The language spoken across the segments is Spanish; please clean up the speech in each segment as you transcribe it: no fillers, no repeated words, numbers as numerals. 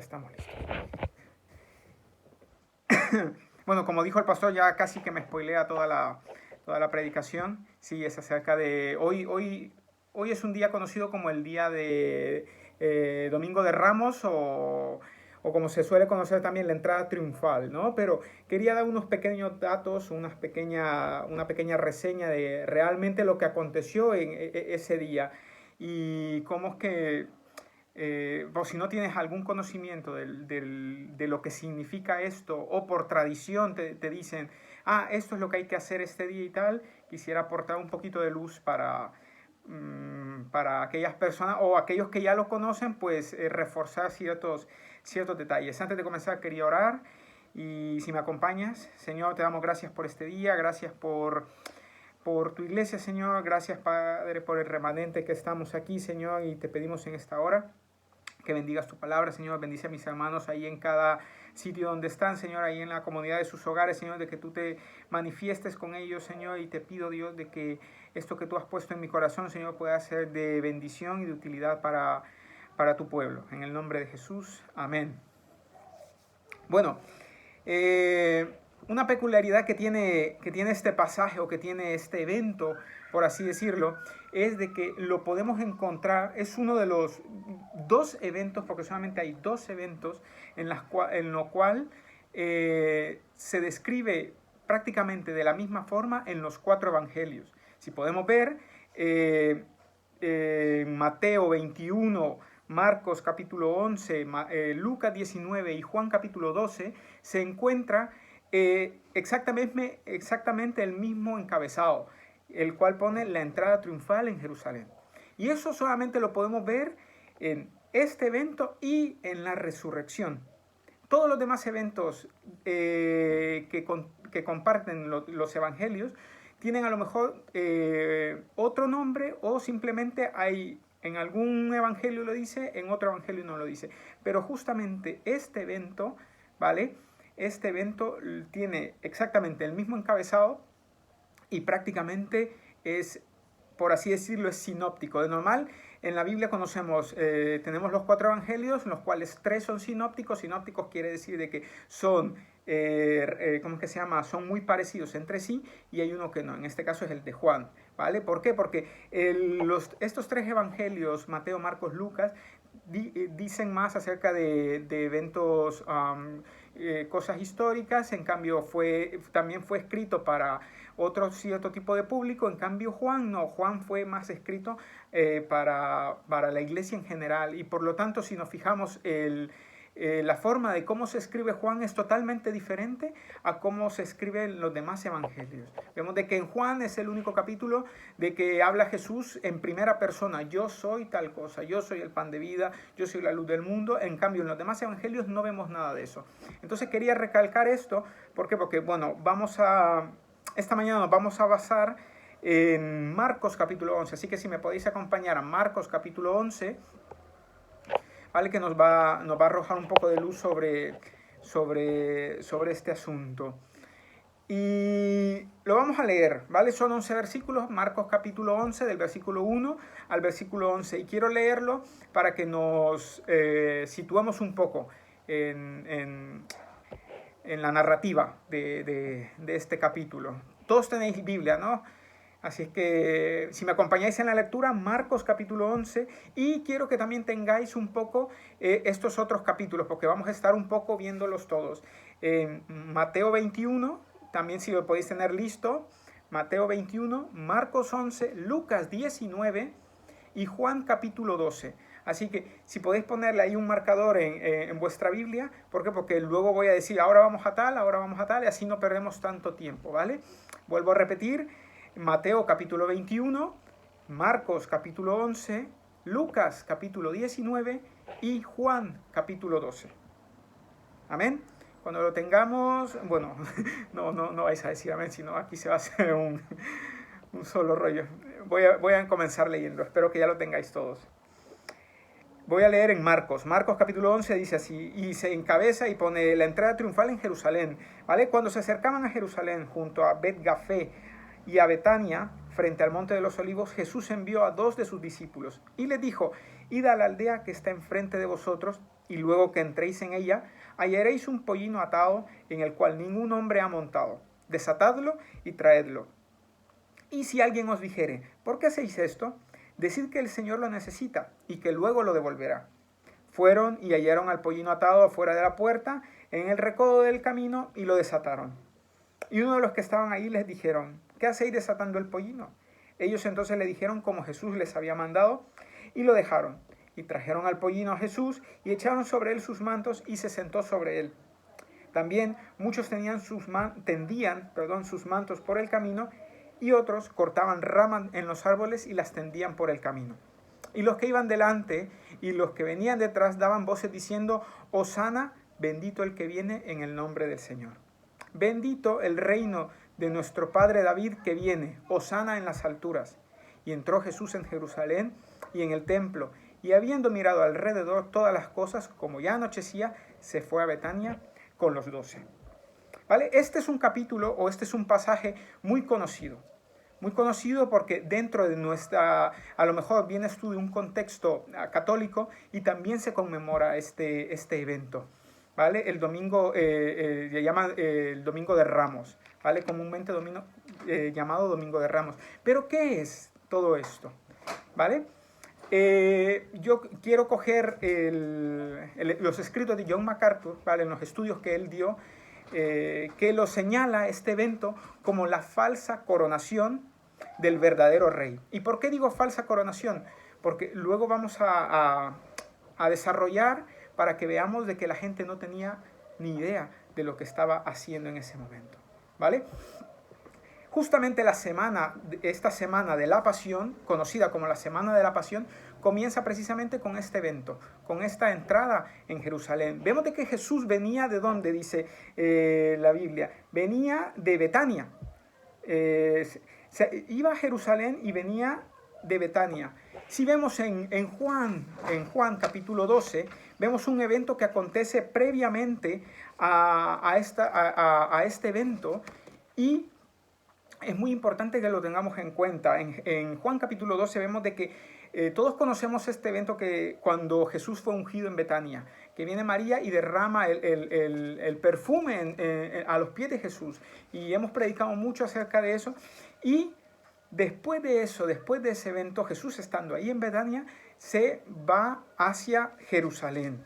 estamos listos. Bueno, como dijo el pastor, ya casi que me spoilea toda la predicación. Sí, es acerca de... Hoy es un día conocido como el día de Domingo de Ramos o como se suele conocer también la entrada triunfal, ¿no? Pero quería dar unos pequeños datos, una pequeña reseña de realmente lo que aconteció en ese día y cómo es que o si no tienes algún conocimiento de lo que significa esto, o por tradición te dicen, esto es lo que hay que hacer este día y tal, quisiera aportar un poquito de luz para aquellas personas o aquellos que ya lo conocen, pues reforzar ciertos detalles. Antes de comenzar quería orar y si me acompañas, Señor, te damos gracias por este día, gracias por tu iglesia, Señor, gracias, Padre, por el remanente que estamos aquí, Señor, y te pedimos en esta hora que bendigas tu palabra, Señor, bendice a mis hermanos ahí en cada sitio donde están, Señor, ahí en la comunidad de sus hogares, Señor, de que tú te manifiestes con ellos, Señor, y te pido, Dios, de que esto que tú has puesto en mi corazón, Señor, pueda ser de bendición y de utilidad para tu pueblo. En el nombre de Jesús, amén. Bueno, una peculiaridad que tiene este pasaje o que tiene este evento, por así decirlo, es de que lo podemos encontrar, es uno de los dos eventos, porque solamente hay dos eventos en lo cual se describe prácticamente de la misma forma en los cuatro evangelios. Si podemos ver, Mateo 21, Marcos capítulo 11, Lucas 19 y Juan capítulo 12, se encuentra exactamente el mismo encabezado, el cual pone la entrada triunfal en Jerusalén. Y eso solamente lo podemos ver en este evento y en la resurrección. Todos los demás eventos que comparten los evangelios tienen a lo mejor otro nombre o simplemente hay... En algún evangelio lo dice, en otro evangelio no lo dice. Pero justamente este evento, ¿vale? Este evento tiene exactamente el mismo encabezado y prácticamente es, por así decirlo, es sinóptico. De normal, en la Biblia tenemos los cuatro evangelios, los cuales tres son sinópticos. Sinópticos quiere decir de que son... ¿cómo es que se llama? Son muy parecidos entre sí y hay uno que no. En este caso es el de Juan, ¿vale? ¿Por qué? Porque estos tres evangelios, Mateo, Marcos, Lucas, dicen más acerca de eventos, cosas históricas. En cambio, también fue escrito para otro cierto tipo de público. En cambio, Juan no. Juan fue más escrito para la iglesia en general. Y por lo tanto, si nos fijamos, la forma de cómo se escribe Juan es totalmente diferente a cómo se escriben los demás evangelios. Vemos de que en Juan es el único capítulo de que habla Jesús en primera persona. Yo soy tal cosa, yo soy el pan de vida, yo soy la luz del mundo. En cambio, en los demás evangelios no vemos nada de eso. Entonces quería recalcar esto. ¿Por qué? Porque, bueno, esta mañana nos vamos a basar en Marcos capítulo 11. Así que si me podéis acompañar a Marcos capítulo 11... ¿vale? Que nos va a arrojar un poco de luz sobre este asunto. Y lo vamos a leer, ¿vale? Son 11 versículos, Marcos capítulo 11, del versículo 1 al versículo 11. Y quiero leerlo para que nos situemos un poco en la narrativa de este capítulo. Todos tenéis Biblia, ¿no? Así es que si me acompañáis en la lectura, Marcos capítulo 11, y quiero que también tengáis un poco estos otros capítulos, porque vamos a estar un poco viéndolos todos. Mateo 21, también si lo podéis tener listo, Mateo 21, Marcos 11, Lucas 19 y Juan capítulo 12. Así que si podéis ponerle ahí un marcador en vuestra Biblia, ¿por qué? Porque luego voy a decir, ahora vamos a tal, y así no perdemos tanto tiempo, ¿vale? Vuelvo a repetir. Mateo capítulo 21, Marcos capítulo 11, Lucas capítulo 19 y Juan capítulo 12. Amén. Cuando lo tengamos, bueno, no vais a decir amén, sino aquí se va a hacer un solo rollo. Voy a comenzar leyendo, espero que ya lo tengáis todos. Voy a leer en Marcos capítulo 11, dice así, y se encabeza y pone la entrada triunfal en Jerusalén, ¿vale? Cuando se acercaban a Jerusalén junto a Bet-Gafé y a Betania, frente al monte de los olivos, Jesús envió a 2 de sus discípulos y les dijo, id a la aldea que está enfrente de vosotros, y luego que entréis en ella, hallaréis un pollino atado en el cual ningún hombre ha montado. Desatadlo y traedlo. Y si alguien os dijere, ¿por qué hacéis esto? Decid que el Señor lo necesita y que luego lo devolverá. Fueron y hallaron al pollino atado afuera de la puerta, en el recodo del camino, y lo desataron. Y uno de los que estaban ahí les dijeron, ¿qué hacéis desatando el pollino? Ellos entonces le dijeron como Jesús les había mandado, y lo dejaron. Y trajeron al pollino a Jesús, y echaron sobre él sus mantos, y se sentó sobre él. También muchos tendían sus mantos por el camino, y otros cortaban ramas en los árboles y las tendían por el camino. Y los que iban delante y los que venían detrás daban voces diciendo, Hosana, bendito el que viene en el nombre del Señor. Bendito el reino de nuestro padre David que viene, Hosana en las alturas. Y entró Jesús en Jerusalén y en el templo, y habiendo mirado alrededor todas las cosas, como ya anochecía, se fue a Betania con los 12. ¿Vale? Este es un capítulo o este es un pasaje muy conocido porque dentro de nuestra, a lo mejor vienes tú de un contexto católico y también se conmemora este evento, ¿vale? El domingo, se llama el Domingo de Ramos, ¿vale? Comúnmente llamado Domingo de Ramos. Pero ¿qué es todo esto? ¿Vale? Yo quiero coger los escritos de John MacArthur, ¿vale? En los estudios que él dio, que lo señala este evento como la falsa coronación del verdadero rey. ¿Y por qué digo falsa coronación? Porque luego vamos a desarrollar para que veamos de que la gente no tenía ni idea de lo que estaba haciendo en ese momento, ¿vale? Justamente esta semana de la Pasión, conocida como la Semana de la Pasión, comienza precisamente con este evento, con esta entrada en Jerusalén. Vemos de que Jesús venía de dónde, dice la Biblia, venía de Betania. Iba a Jerusalén y venía de Betania. Si vemos en Juan capítulo 12, vemos un evento que acontece previamente a este evento, y es muy importante que lo tengamos en cuenta. En Juan capítulo 12 vemos de que todos conocemos este evento que cuando Jesús fue ungido en Betania, que viene María y derrama el perfume a los pies de Jesús. Y hemos predicado mucho acerca de eso. Y después de ese evento, Jesús estando ahí en Betania, se va hacia Jerusalén,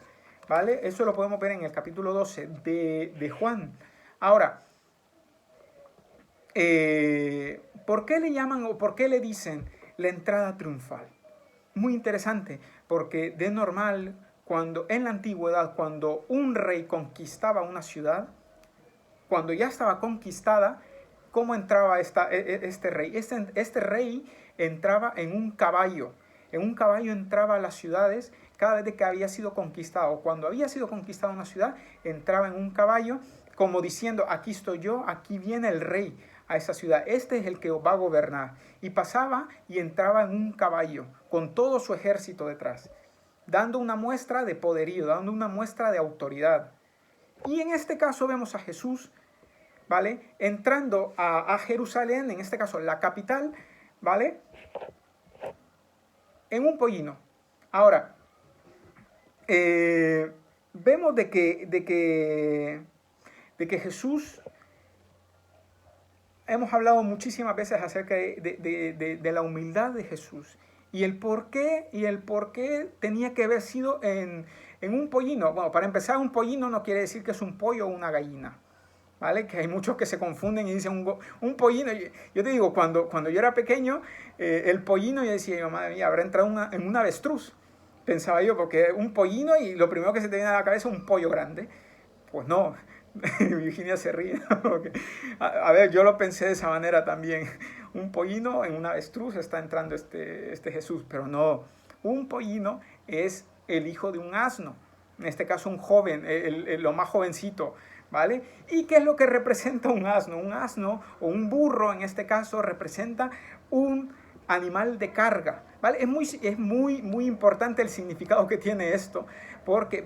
¿vale? Eso lo podemos ver en el capítulo 12 de Juan. Ahora, ¿por qué le llaman o por qué le dicen la entrada triunfal? Muy interesante, porque de normal, en la antigüedad, cuando un rey conquistaba una ciudad, cuando ya estaba conquistada, ¿cómo entraba este rey? Este rey entraba en un caballo. En un caballo entraba a las ciudades cada vez que había sido conquistado. Cuando había sido conquistada una ciudad, entraba en un caballo, como diciendo, aquí estoy yo, aquí viene el rey a esa ciudad. Este es el que va a gobernar. Y pasaba y entraba en un caballo, con todo su ejército detrás, dando una muestra de poderío, dando una muestra de autoridad. Y en este caso vemos a Jesús, ¿vale? Entrando a Jerusalén, en este caso la capital, ¿vale? En un pollino. Ahora, vemos de que Jesús, hemos hablado muchísimas veces acerca de la humildad de Jesús y el por qué tenía que haber sido en un pollino. Bueno, para empezar, un pollino no quiere decir que es un pollo o una gallina, ¿vale? Que hay muchos que se confunden y dicen un pollino. Yo te digo, cuando yo era pequeño, el pollino, yo decía, madre mía, habrá entrado en un avestruz, pensaba yo, porque un pollino y lo primero que se te viene a la cabeza es un pollo grande. Pues no. Virginia se ríe. A ver, yo lo pensé de esa manera también. Un pollino en un avestruz está entrando este Jesús, pero no. Un pollino es el hijo de un asno, en este caso un joven, lo más jovencito, ¿vale? ¿Y qué es lo que representa un asno? Un asno o un burro, en este caso, representa un animal de carga, ¿vale? Es muy importante el significado que tiene esto, porque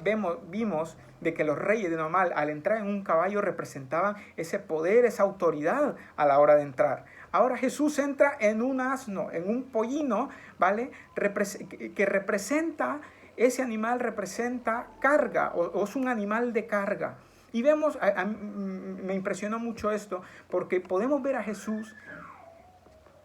vimos de que los reyes de normal al entrar en un caballo representaban ese poder, esa autoridad a la hora de entrar. Ahora Jesús entra en un asno, en un pollino, ¿vale? Que representa ese animal representa carga o es un animal de carga. Y vemos, me impresionó mucho esto, porque podemos ver a Jesús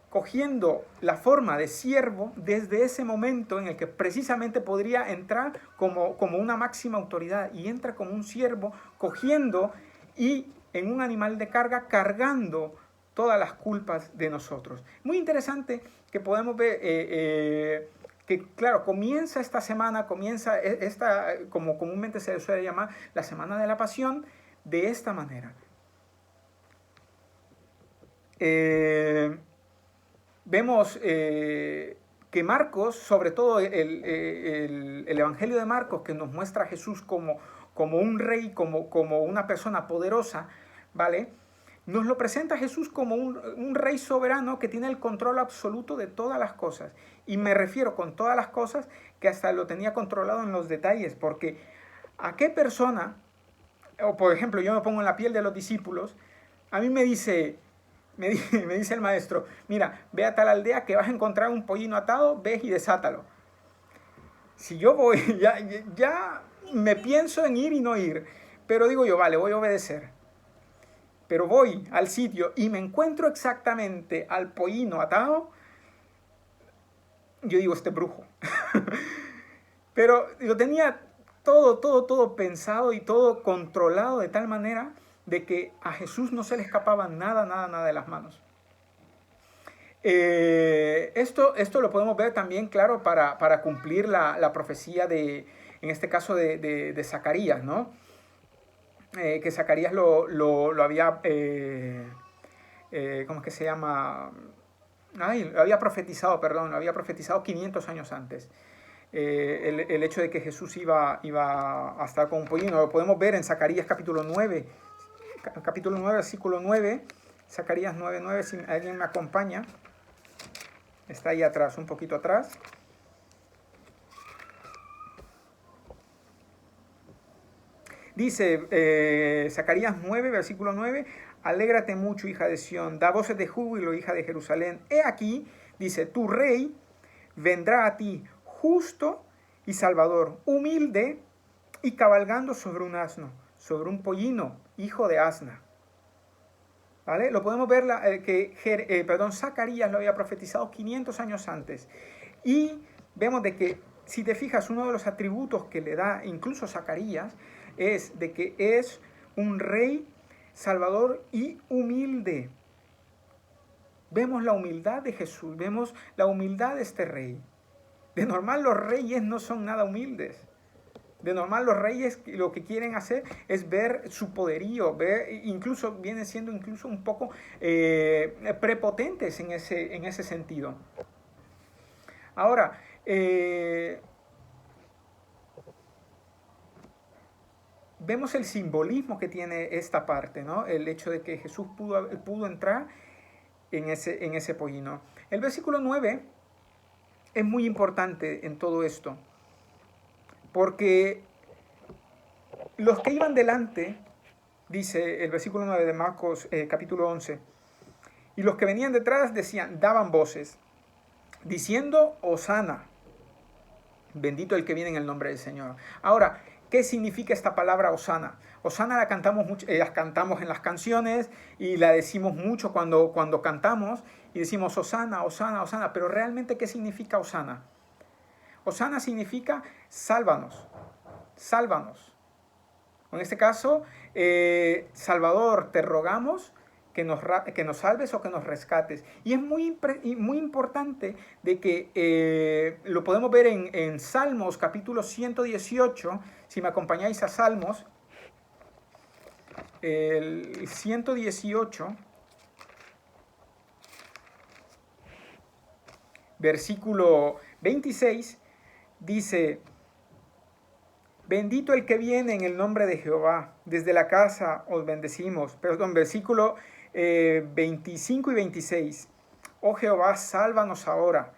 cogiendo la forma de siervo desde ese momento en el que precisamente podría entrar como una máxima autoridad, y entra como un siervo cogiendo y en un animal de carga, cargando todas las culpas de nosotros. Muy interesante que podemos ver que, claro, comienza esta semana, comienza esta, como comúnmente se suele llamar, la Semana de la Pasión, de esta manera. Vemos que Marcos, sobre todo el Evangelio de Marcos, que nos muestra a Jesús como un rey, como una persona poderosa, ¿vale? Nos lo presenta a Jesús como un rey soberano que tiene el control absoluto de todas las cosas. Y me refiero con todas las cosas que hasta lo tenía controlado en los detalles, porque ¿a qué persona, o por ejemplo, yo me pongo en la piel de los discípulos, a mí me dice el maestro, mira, ve a tal aldea que vas a encontrar un pollino atado, ve y desátalo? Si yo voy, ya me pienso en ir y no ir, pero digo yo, vale, voy a obedecer. Pero voy al sitio y me encuentro exactamente al pollino atado, yo digo, este brujo. Pero lo tenía todo pensado y todo controlado de tal manera de que a Jesús no se le escapaba nada de las manos. Esto lo podemos ver también, claro, para cumplir la profecía en este caso de Zacarías, ¿no? Que Zacarías lo había, ¿cómo es que se llama? Lo había profetizado 500 años antes. El hecho de que Jesús iba a estar con un pollino, lo podemos ver en Zacarías capítulo 9, versículo 9, Zacarías 9:9, si alguien me acompaña, está ahí atrás, un poquito atrás. Dice Zacarías 9, versículo 9, alégrate mucho, hija de Sión, da voces de júbilo, hija de Jerusalén. He aquí, dice, tu rey vendrá a ti, justo y salvador, humilde y cabalgando sobre un asno, sobre un pollino, hijo de asna. ¿Vale? Lo podemos ver Zacarías lo había profetizado 500 años antes. Y vemos de que, si te fijas, uno de los atributos que le da incluso Zacarías es de que es un rey salvador y humilde. Vemos la humildad de Jesús, vemos la humildad de este rey. De normal los reyes no son nada humildes. De normal los reyes lo que quieren hacer es ver su poderío, vienen siendo incluso un poco prepotentes en ese sentido. Ahora, vemos el simbolismo que tiene esta parte, ¿no? El hecho de que Jesús pudo entrar en ese pollino. El versículo 9 es muy importante en todo esto, porque los que iban delante, dice el versículo 9 de Marcos capítulo 11, y los que venían detrás daban voces, diciendo, Hosana, bendito el que viene en el nombre del Señor. Ahora, ¿qué significa esta palabra Hosana? Hosana la cantamos cantamos en las canciones y la decimos mucho cuando cantamos y decimos Hosana, Hosana, Hosana, pero realmente ¿qué significa Hosana? Hosana significa sálvanos, sálvanos. En este caso, Salvador, te rogamos que nos salves o que nos rescates. Y es muy importante de que lo podemos ver en Salmos capítulo 118, si me acompañáis a Salmos, el 118, versículo 26, dice, bendito el que viene en el nombre de Jehová, desde la casa os bendecimos. Perdón, versículo 25 y 26. Oh Jehová, sálvanos ahora,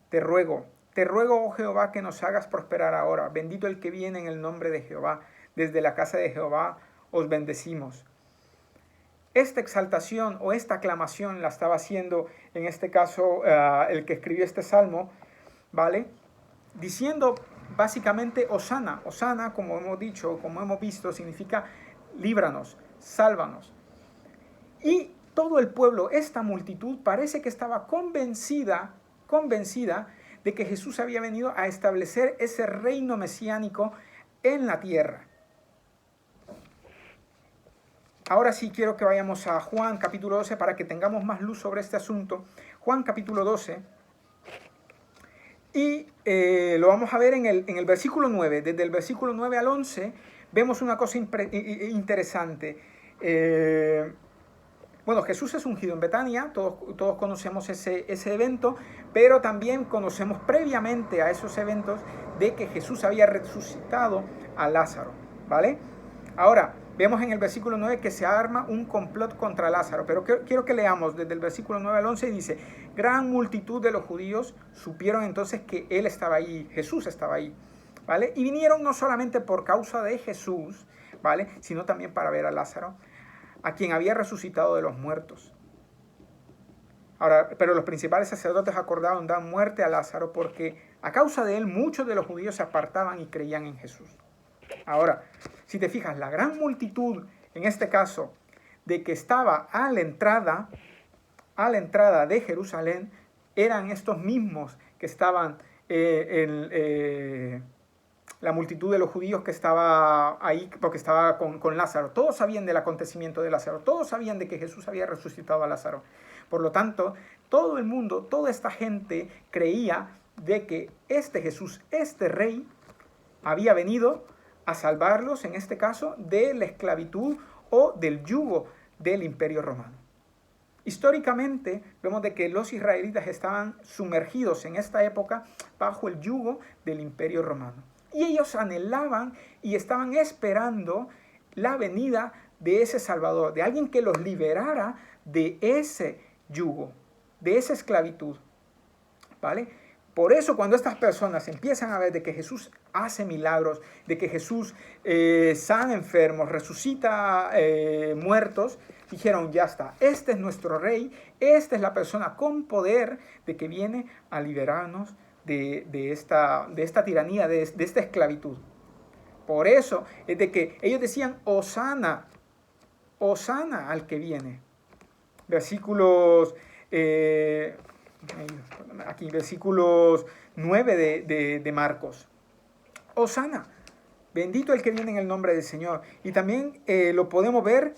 te ruego, oh Jehová, que nos hagas prosperar ahora. Bendito el que viene en el nombre de Jehová, desde la casa de Jehová os bendecimos. Esta exaltación o esta aclamación la estaba haciendo, en este caso, el que escribió este salmo, ¿vale? Diciendo básicamente Hosana. Hosana, como hemos dicho, como hemos visto, significa líbranos, sálvanos. Y todo el pueblo, esta multitud, parece que estaba convencida de que Jesús había venido a establecer ese reino mesiánico en la tierra. Ahora sí quiero que vayamos a Juan capítulo 12 para que tengamos más luz sobre este asunto. Juan capítulo 12. Y lo vamos a ver en el versículo 9. Desde el versículo 9 al 11 vemos una cosa interesante. Bueno, Jesús es ungido en Betania, todos conocemos ese evento, pero también conocemos previamente a esos eventos de que Jesús había resucitado a Lázaro, ¿vale? Ahora, vemos en el versículo 9 que se arma un complot contra Lázaro, pero quiero que leamos desde el versículo 9 al 11 y dice, gran multitud de los judíos supieron entonces que él estaba ahí, Jesús estaba ahí, ¿vale? Y vinieron no solamente por causa de Jesús, ¿vale? Sino también para ver a Lázaro, a quien había resucitado de los muertos. Ahora, pero los principales sacerdotes acordaron dar muerte a Lázaro porque a causa de él muchos de los judíos se apartaban y creían en Jesús. Ahora, si te fijas, la gran multitud, en este caso, de que estaba a la entrada de Jerusalén, eran estos mismos que estaban la multitud de los judíos que estaba ahí porque estaba con Lázaro. Todos sabían del acontecimiento de Lázaro, todos sabían de que Jesús había resucitado a Lázaro. Por lo tanto, todo el mundo, toda esta gente creía de que este Jesús, este rey, había venido a salvarlos, en este caso, de la esclavitud o del yugo del Imperio Romano. Históricamente vemos de que los israelitas estaban sumergidos en esta época bajo el yugo del Imperio Romano. Y ellos anhelaban y estaban esperando la venida de ese Salvador, de alguien que los liberara de ese yugo, de esa esclavitud, ¿vale? Por eso cuando estas personas empiezan a ver de que Jesús hace milagros, de que Jesús sana enfermos, resucita muertos, dijeron, ya está, este es nuestro rey, esta es la persona con poder de que viene a liberarnos de esta tiranía, de esta esclavitud. Por eso es de que ellos decían, Hosana, Hosana al que viene. Versículos... aquí, versículos 9 de Marcos. Hosana, bendito el que viene en el nombre del Señor. Y también lo podemos ver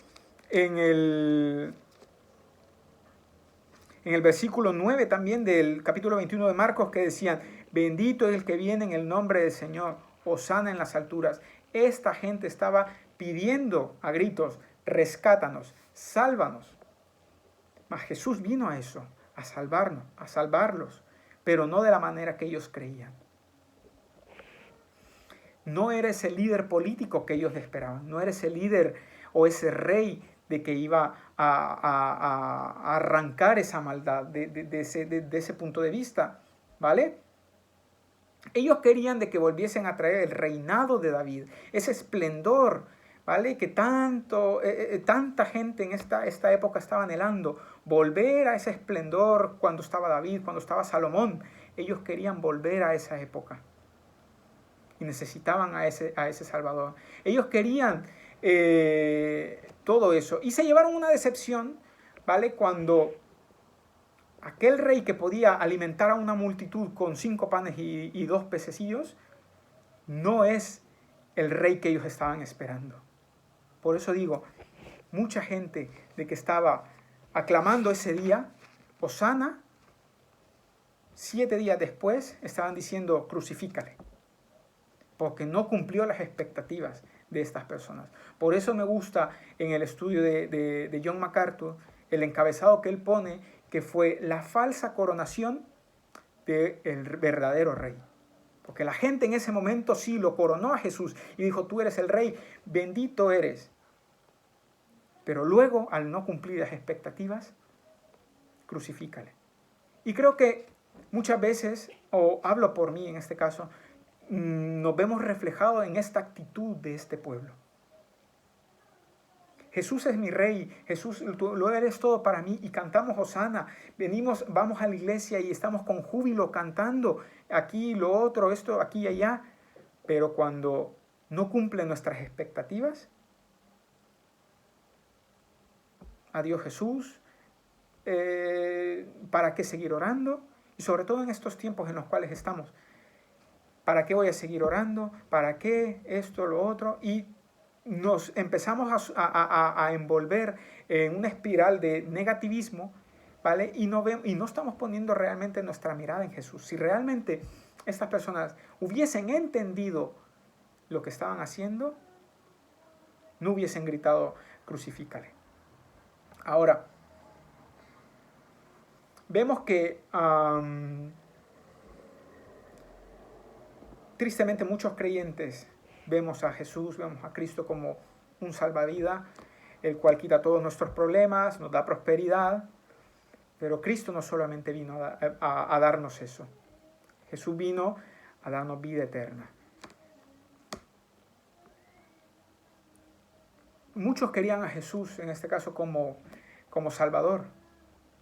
en el versículo 9 también del capítulo 21 de Marcos, que decían, bendito es el que viene en el nombre del Señor, Hosana en las alturas. Esta gente estaba pidiendo a gritos, rescátanos, sálvanos. Mas Jesús vino a eso, a salvarnos, a salvarlos, pero no de la manera que ellos creían. No era ese líder político que ellos esperaban, no era ese líder o ese rey de que iba a arrancar esa maldad de ese punto de vista, ¿vale? Ellos querían de que volviesen a traer el reinado de David, ese esplendor, ¿vale? Que tanta gente en esta época estaba anhelando, volver a ese esplendor cuando estaba David, cuando estaba Salomón. Ellos querían volver a esa época y necesitaban a ese Salvador. Ellos querían todo eso y se llevaron una decepción, ¿vale? Cuando aquel rey que podía alimentar a una multitud con 5 panes y 2 pececillos no es el rey que ellos estaban esperando. Por eso digo, mucha gente de que estaba aclamando ese día, Hosana, 7 días después estaban diciendo, crucifícale, porque no cumplió las expectativas de estas personas. Por eso me gusta en el estudio de John MacArthur, el encabezado que él pone, que fue la falsa coronación del verdadero rey. Porque la gente en ese momento sí lo coronó a Jesús y dijo, tú eres el rey, bendito eres. Pero luego, al no cumplir las expectativas, crucifícale. Y creo que muchas veces, o hablo por mí en este caso, nos vemos reflejados en esta actitud de este pueblo. Jesús es mi rey, Jesús, tú lo eres todo para mí, y cantamos Hosana, vamos a la iglesia y estamos con júbilo cantando aquí, lo otro, esto, aquí y allá, pero cuando no cumplen nuestras expectativas, adiós Jesús, ¿para qué seguir orando? Y sobre todo en estos tiempos en los cuales estamos, ¿para qué voy a seguir orando? ¿Para qué esto, lo otro? Y nos empezamos a envolver en una espiral de negativismo, ¿vale? Y no estamos poniendo realmente nuestra mirada en Jesús. Si realmente estas personas hubiesen entendido lo que estaban haciendo, no hubiesen gritado, crucifícale. Ahora, vemos que tristemente muchos creyentes vemos a Jesús, vemos a Cristo como un salvavidas, el cual quita todos nuestros problemas, nos da prosperidad, pero Cristo no solamente vino a darnos eso. Jesús vino a darnos vida eterna. Muchos querían a Jesús, en este caso, como Salvador.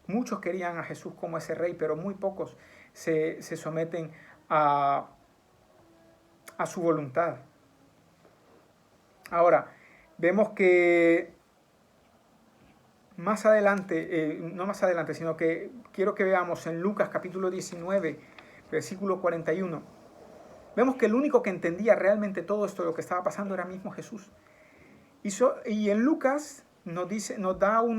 Muchos querían a Jesús como ese rey, pero muy pocos se someten a su voluntad. Ahora, vemos que más adelante, no más adelante, sino que quiero que veamos en Lucas capítulo 19, versículo 41, vemos que el único que entendía realmente todo esto, lo que estaba pasando, era mismo Jesús. Y en Lucas nos da un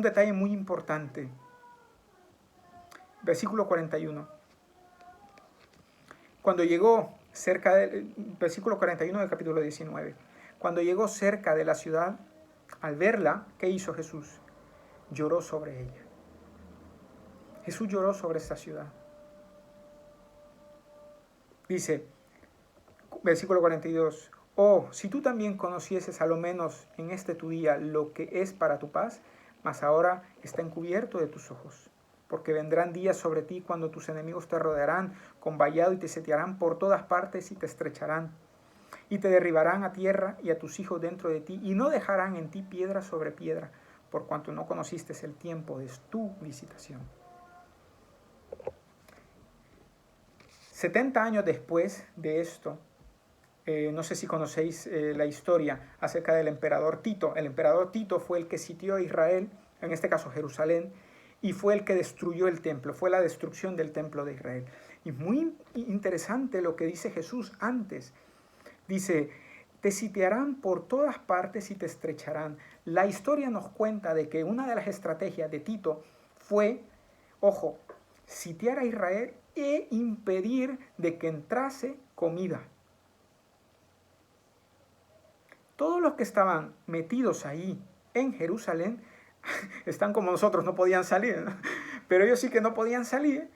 detalle muy importante. Versículo 41. Cuando llegó cerca del versículo 41 del capítulo 19. Cuando llegó cerca de la ciudad, al verla, ¿qué hizo Jesús? Lloró sobre ella. Jesús lloró sobre esta ciudad. Dice, versículo 42, oh, si tú también conocieses a lo menos en este tu día lo que es para tu paz, mas ahora está encubierto de tus ojos. Porque vendrán días sobre ti cuando tus enemigos te rodearán con vallado y te sitiarán por todas partes y te estrecharán. Y te derribarán a tierra y a tus hijos dentro de ti, y no dejarán en ti piedra sobre piedra, por cuanto no conociste el tiempo de tu visitación. 70 años después de esto, no sé si conocéis la historia acerca del emperador Tito. El emperador Tito fue el que sitió a Israel, en este caso Jerusalén, y fue el que destruyó el templo, fue la destrucción del templo de Israel. Y muy interesante lo que dice Jesús antes. Dice, te sitiarán por todas partes y te estrecharán. La historia nos cuenta de que una de las estrategias de Tito fue, ojo, sitiar a Israel e impedir de que entrase comida. Todos los que estaban metidos ahí en Jerusalén están como nosotros, no podían salir, ¿no? Pero ellos sí que no podían salir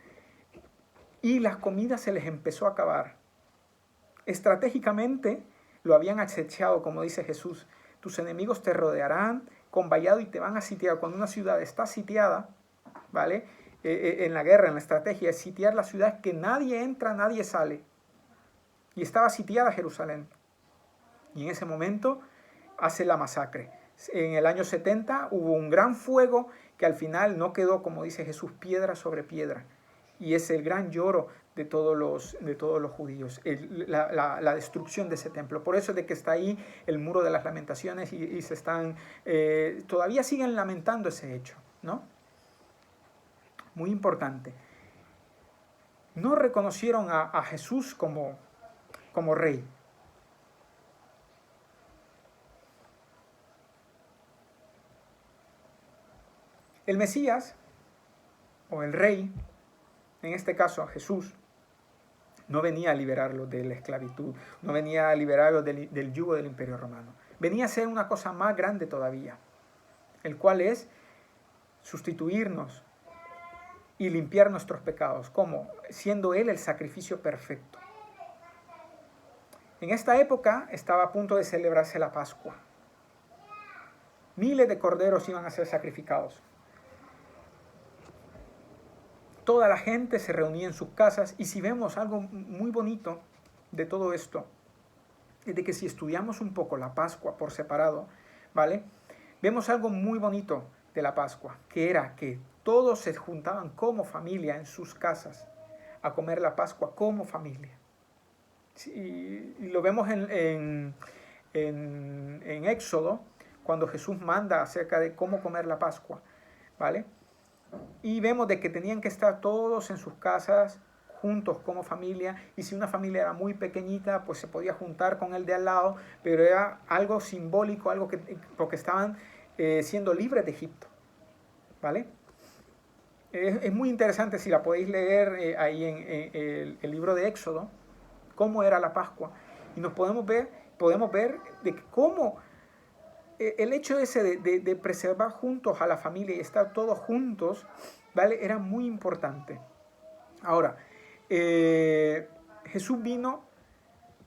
y la comida se les empezó a acabar. Estratégicamente lo habían acechado, como dice Jesús. Tus enemigos te rodearán con vallado y te van a sitiar. Cuando una ciudad está sitiada, ¿vale? En la guerra, en la estrategia, es sitiar la ciudad, es que nadie entra, nadie sale. Y estaba sitiada Jerusalén. Y en ese momento hace la masacre. En el año 70 hubo un gran fuego que al final no quedó, como dice Jesús, piedra sobre piedra. Y es el gran lloro de todos los judíos, la destrucción de ese templo. Por eso es de que está ahí el muro de las lamentaciones y se están, todavía siguen lamentando ese hecho, ¿no? Muy importante. No reconocieron a Jesús como rey. El Mesías, o el rey, en este caso a Jesús, no venía a liberarlos de la esclavitud, no venía a liberarlos del yugo del Imperio Romano. Venía a ser una cosa más grande todavía, el cual es sustituirnos y limpiar nuestros pecados. ¿Cómo? Siendo Él el sacrificio perfecto. En esta época estaba a punto de celebrarse la Pascua. Miles de corderos iban a ser sacrificados. Toda la gente se reunía en sus casas y si vemos algo muy bonito de todo esto, es de que si estudiamos un poco la Pascua por separado, ¿vale? Vemos algo muy bonito de la Pascua, que era que todos se juntaban como familia en sus casas a comer la Pascua como familia. y lo vemos en Éxodo, cuando Jesús manda acerca de cómo comer la Pascua, ¿vale? Y vemos de que tenían que estar todos en sus casas, juntos como familia, y si una familia era muy pequeñita, pues se podía juntar con el de al lado, pero era algo simbólico, algo que, porque estaban siendo libres de Egipto, ¿vale? Es muy interesante, si la podéis leer ahí en el libro de Éxodo, cómo era la Pascua, y nos podemos ver de cómo el hecho ese de preservar juntos a la familia y estar todos juntos, ¿vale? Era muy importante. Ahora, Jesús vino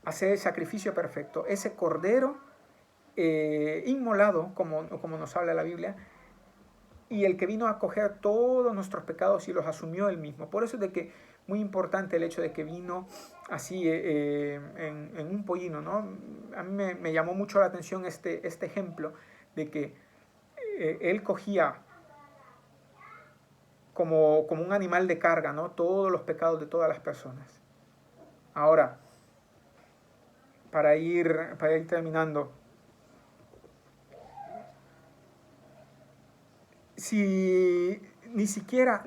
a hacer el sacrificio perfecto, ese cordero inmolado, como nos habla la Biblia, y el que vino a coger todos nuestros pecados y los asumió él mismo. Por eso es de que muy importante el hecho de que vino así en un pollino, ¿no? A mí me llamó mucho la atención este ejemplo de que él cogía como un animal de carga, ¿no? Todos los pecados de todas las personas. Ahora, para ir terminando, si ni siquiera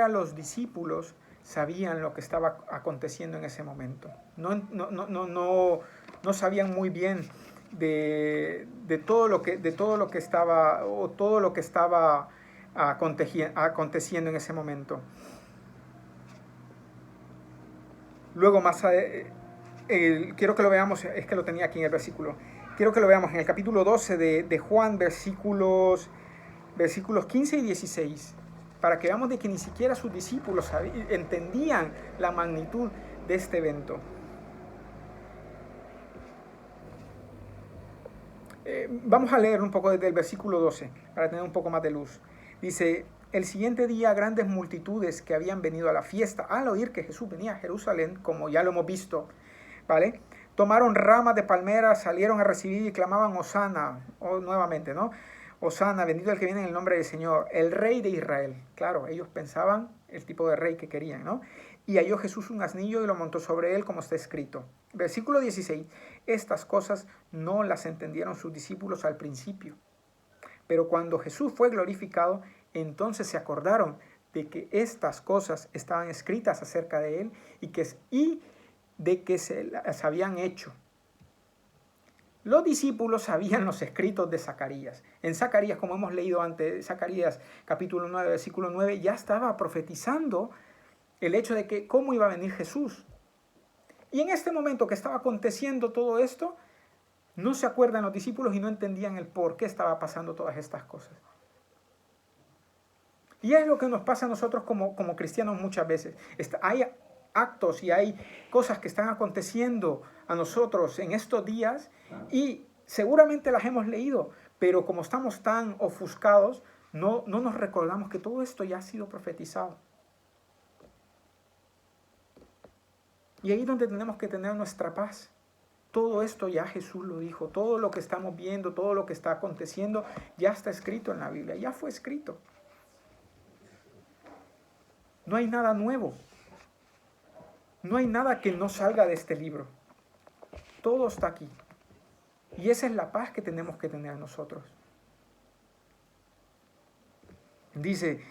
los discípulos sabían lo que estaba aconteciendo en ese momento. No sabían muy bien de todo lo que estaba, o todo lo que estaba aconteciendo en ese momento. Luego quiero que lo veamos, es que lo tenía aquí en el versículo. Quiero que lo veamos en el capítulo 12 de Juan, versículos 15 y 16, para que veamos de que ni siquiera sus discípulos entendían la magnitud de este evento. Vamos a leer un poco desde el versículo 12, para tener un poco más de luz. Dice: el siguiente día, grandes multitudes que habían venido a la fiesta, al oír que Jesús venía a Jerusalén, como ya lo hemos visto, ¿vale?, tomaron ramas de palmeras, salieron a recibir y clamaban Hosana, nuevamente, ¿no? Hosana, bendito el que viene en el nombre del Señor, el Rey de Israel. Claro, ellos pensaban el tipo de rey que querían, ¿no? Y halló Jesús un asnillo y lo montó sobre él, como está escrito. Versículo 16. Estas cosas no las entendieron sus discípulos al principio. Pero cuando Jesús fue glorificado, entonces se acordaron de que estas cosas estaban escritas acerca de él y de que se las habían hecho. Los discípulos sabían los escritos de Zacarías. En Zacarías, como hemos leído antes, Zacarías capítulo 9, versículo 9, ya estaba profetizando el hecho de que cómo iba a venir Jesús. Y en este momento que estaba aconteciendo todo esto, no se acuerdan los discípulos y no entendían el por qué estaba pasando todas estas cosas. Y es lo que nos pasa a nosotros como cristianos muchas veces. Hay actos y hay cosas que están aconteciendo a nosotros en estos días y seguramente las hemos leído, pero como estamos tan ofuscados, no nos recordamos que todo esto ya ha sido profetizado. Y ahí es donde tenemos que tener nuestra paz. Todo esto ya Jesús lo dijo, todo lo que estamos viendo, todo lo que está aconteciendo, ya está escrito en la Biblia, ya fue escrito. No hay nada nuevo. No hay nada que no salga de este libro. Todo está aquí. Y esa es la paz que tenemos que tener nosotros. Dice,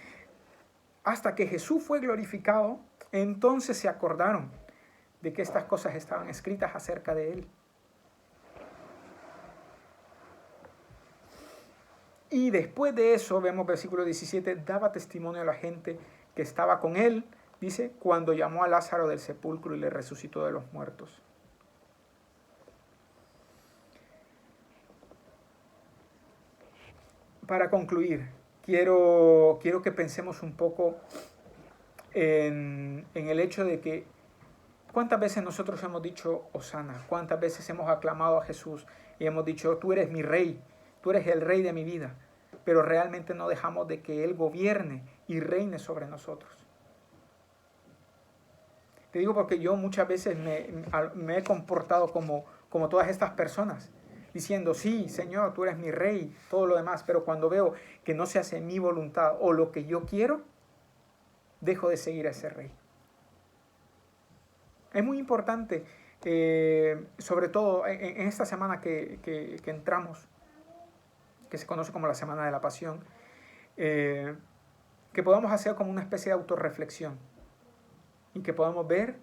hasta que Jesús fue glorificado, entonces se acordaron de que estas cosas estaban escritas acerca de él. Y después de eso, vemos versículo 17, daba testimonio a la gente que estaba con él, dice, cuando llamó a Lázaro del sepulcro y le resucitó de los muertos. Para concluir, quiero que pensemos un poco en el hecho de que ¿cuántas veces nosotros hemos dicho Hosana? ¿Cuántas veces hemos aclamado a Jesús y hemos dicho, tú eres mi rey, tú eres el rey de mi vida? Pero realmente no dejamos de que Él gobierne y reine sobre nosotros. Te digo porque yo muchas veces me he comportado como todas estas personas, diciendo, sí, Señor, tú eres mi rey, todo lo demás, pero cuando veo que no se hace mi voluntad o lo que yo quiero, dejo de seguir a ese rey. Es muy importante sobre todo en esta semana que entramos, que se conoce como la Semana de la Pasión, que podamos hacer como una especie de autorreflexión y que podamos ver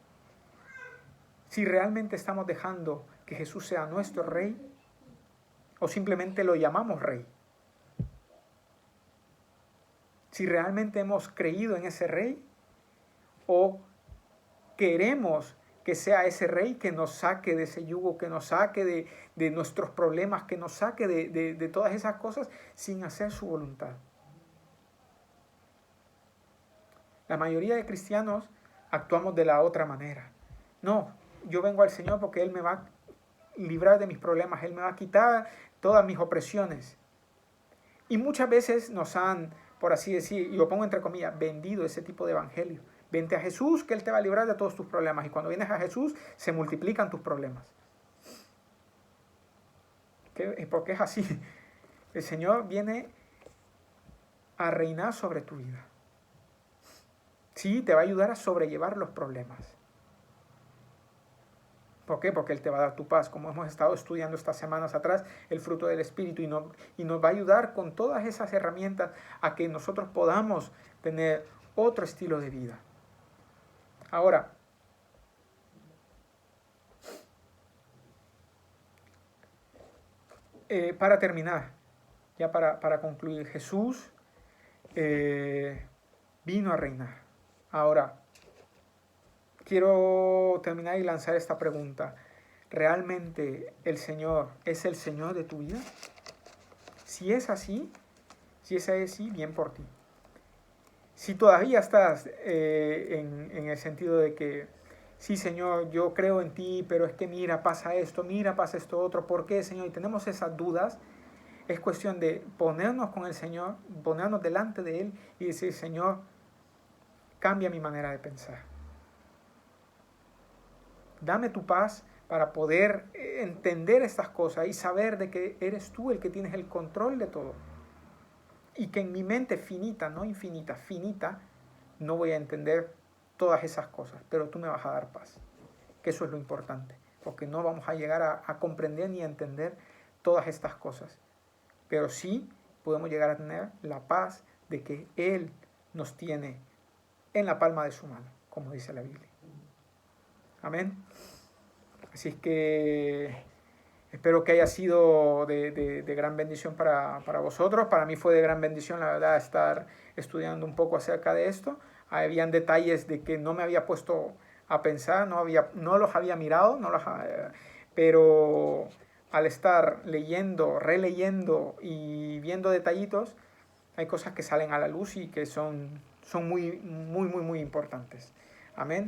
si realmente estamos dejando que Jesús sea nuestro Rey o simplemente lo llamamos Rey. Si realmente hemos creído en ese Rey o queremos que sea ese Rey que nos saque de ese yugo, que nos saque de nuestros problemas, que nos saque de todas esas cosas sin hacer su voluntad. La mayoría de cristianos actuamos de la otra manera. No, yo vengo al Señor porque Él me va a librar de mis problemas, Él me va a quitar todas mis opresiones. Y muchas veces nos han, por así decir, y lo pongo entre comillas, vendido ese tipo de evangelio. Vente a Jesús que Él te va a librar de todos tus problemas. Y cuando vienes a Jesús se multiplican tus problemas. Porque es así. El Señor viene a reinar sobre tu vida. Sí, te va a ayudar a sobrellevar los problemas. ¿Por qué? Porque Él te va a dar tu paz. Como hemos estado estudiando estas semanas atrás, el fruto del Espíritu. Y nos va a ayudar con todas esas herramientas a que nosotros podamos tener otro estilo de vida. Ahora, para terminar, ya para concluir, Jesús vino a reinar. Ahora, quiero terminar y lanzar esta pregunta. ¿Realmente el Señor es el Señor de tu vida? Si es así, bien por ti. Si todavía estás en el sentido de que, sí, Señor, yo creo en ti, pero es que mira, pasa esto otro, ¿por qué, Señor? Y tenemos esas dudas, es cuestión de ponernos con el Señor, ponernos delante de Él y decir, Señor, cambia mi manera de pensar. Dame tu paz para poder entender estas cosas y saber de que eres tú el que tienes el control de todo. Y que en mi mente finita, no infinita, finita, no voy a entender todas esas cosas, pero tú me vas a dar paz. Que eso es lo importante, porque no vamos a llegar a comprender ni a entender todas estas cosas. Pero sí podemos llegar a tener la paz de que Él nos tiene en la palma de su mano, como dice la Biblia. Amén. Así es que espero que haya sido de gran bendición para vosotros. Para mí fue de gran bendición, la verdad, estar estudiando un poco acerca de esto. Habían detalles de que no me había puesto a pensar, no los había mirado, pero al estar leyendo, releyendo y viendo detallitos, hay cosas que salen a la luz y que son muy, muy, muy, muy importantes. Amén.